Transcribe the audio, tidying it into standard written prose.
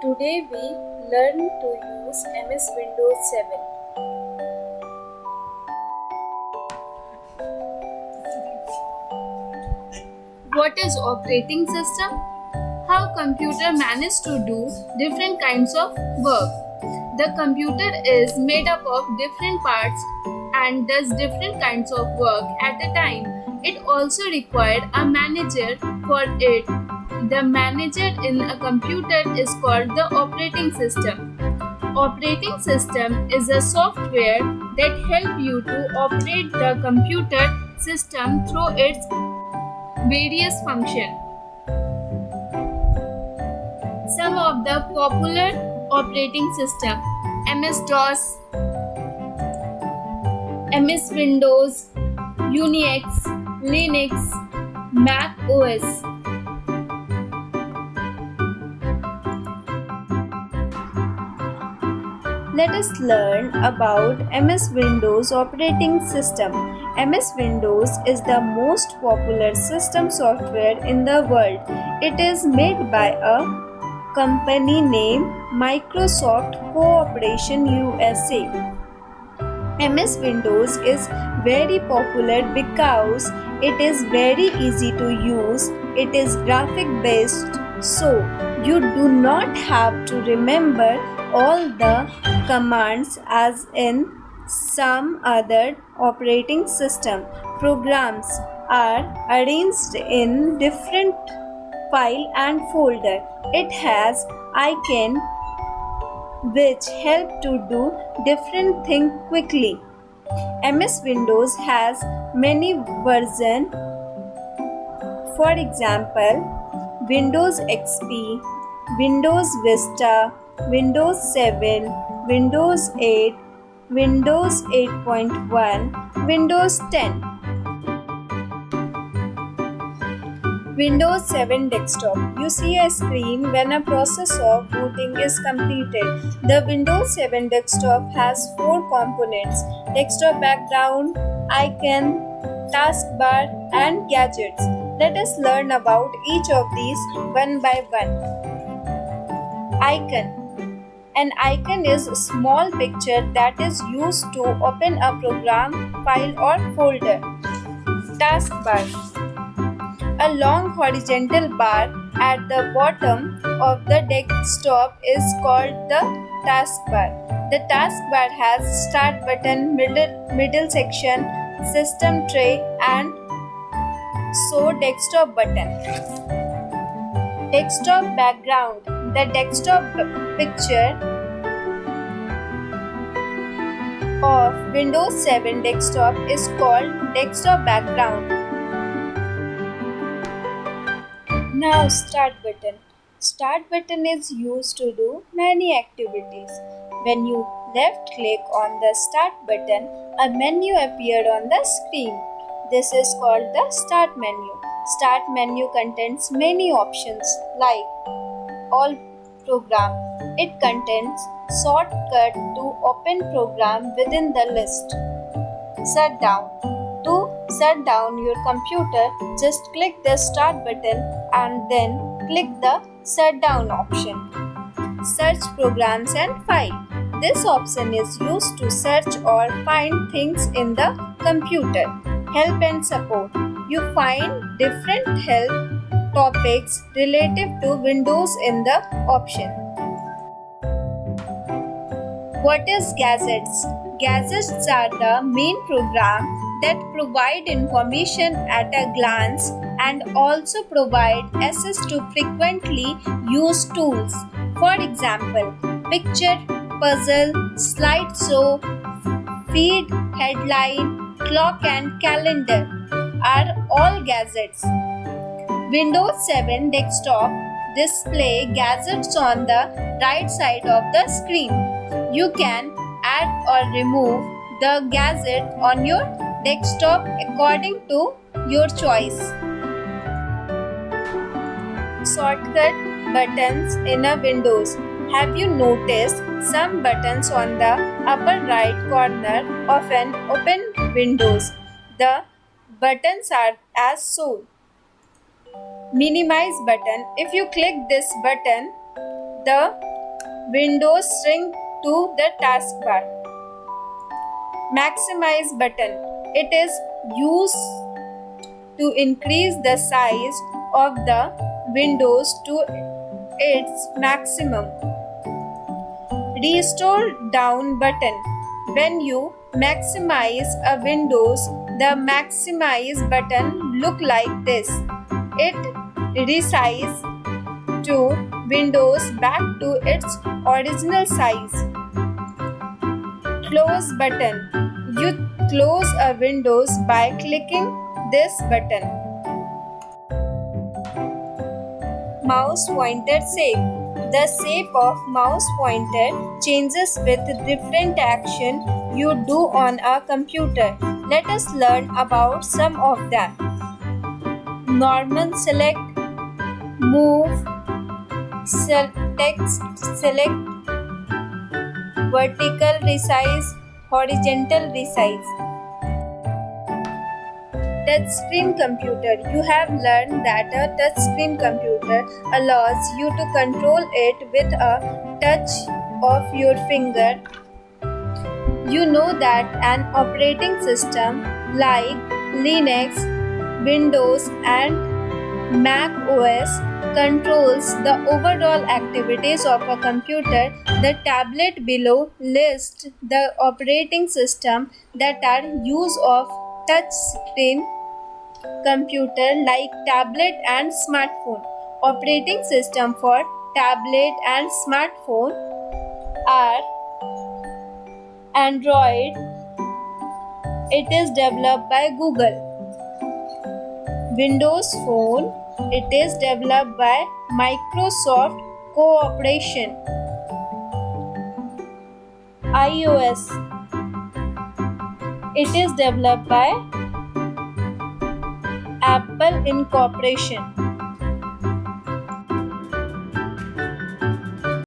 Today we learn to use MS Windows 7. What is operating system? How computer manage to do different kinds of work. The computer is made up of different parts and does different kinds of work at a time. It also required a manager for it. The manager in a computer is called the operating system. Operating system is a software that helps you to operate the computer system through its various functions. Some of the popular operating system: MS-DOS, MS Windows, Unix, Linux, Mac OS. Let us learn about MS Windows operating system. MS Windows is the most popular system software in the world. It is made by a company named Microsoft Corporation USA. MS Windows is very popular because it is very easy to use. It is graphic based, so you do not have to remember all the commands as in some other operating system. Programs are arranged in different file and folder. It has icons which help to do different things quickly. MS Windows has many versions. For example, Windows XP, Windows Vista, Windows 7, Windows 8, Windows 8.1, Windows 10. Windows 7 Desktop. You see a screen when a process of booting is completed. The Windows 7 Desktop has 4 components: desktop background, icon, taskbar, and gadgets. Let us learn about each of these one by one. Icon. An icon is a small picture that is used to open a program, file, or folder. Taskbar. A long horizontal bar at the bottom of the desktop is called the taskbar. The taskbar has start button, middle section, system tray, and desktop button. Desktop background. The desktop picture of Windows 7 desktop is called desktop background. Now start button. Start button is used to do many activities. When you left click on the start button, a menu appeared on the screen. This is called the start menu. Start menu contains many options like all program. It contains shortcut to open program within the list. Shut down. To shut down your computer, just click the start button and then click the shut down option. Search programs and file. This option is used to search or find things in the computer. Help and support. You find different help topics related to Windows in the option. What is gadgets? Gadgets are the main program that provide information at a glance and also provide access to frequently used tools. For example, picture, puzzle, slideshow, feed, headline, clock, and calendar are all gadgets. Windows 7 Desktop display gadgets on the right side of the screen. You can add or remove the gadget on your desktop according to your choice. Shortcut buttons in a Windows. Have you noticed some buttons on the upper right corner of an open Windows? The buttons are as shown. Minimize button. If you click this button, the Windows shrink to the taskbar. Maximize button. It is used to increase the size of the windows to its maximum. Restore down button. When you maximize a windows, the maximize button look like this. It resizes to windows back to its original size. Close button. You close a windows by clicking this button. Mouse pointer shape. The shape of mouse pointer changes with different action you do on a computer. Let us learn about some of them. Normal select, move, text select, vertical resize, horizontal resize. Touchscreen computer. You have learned that a touchscreen computer allows you to control it with a touch of your finger. You know that an operating system like Linux, Windows and Mac OS controls the overall activities of a computer. The tablet below lists the operating system that are used of touchscreen computer like tablet and smartphone. Operating system for tablet and smartphone are Android. It is developed by Google. Windows Phone. It is developed by Microsoft Cooperation. iOS. It is developed by Apple Incorporation.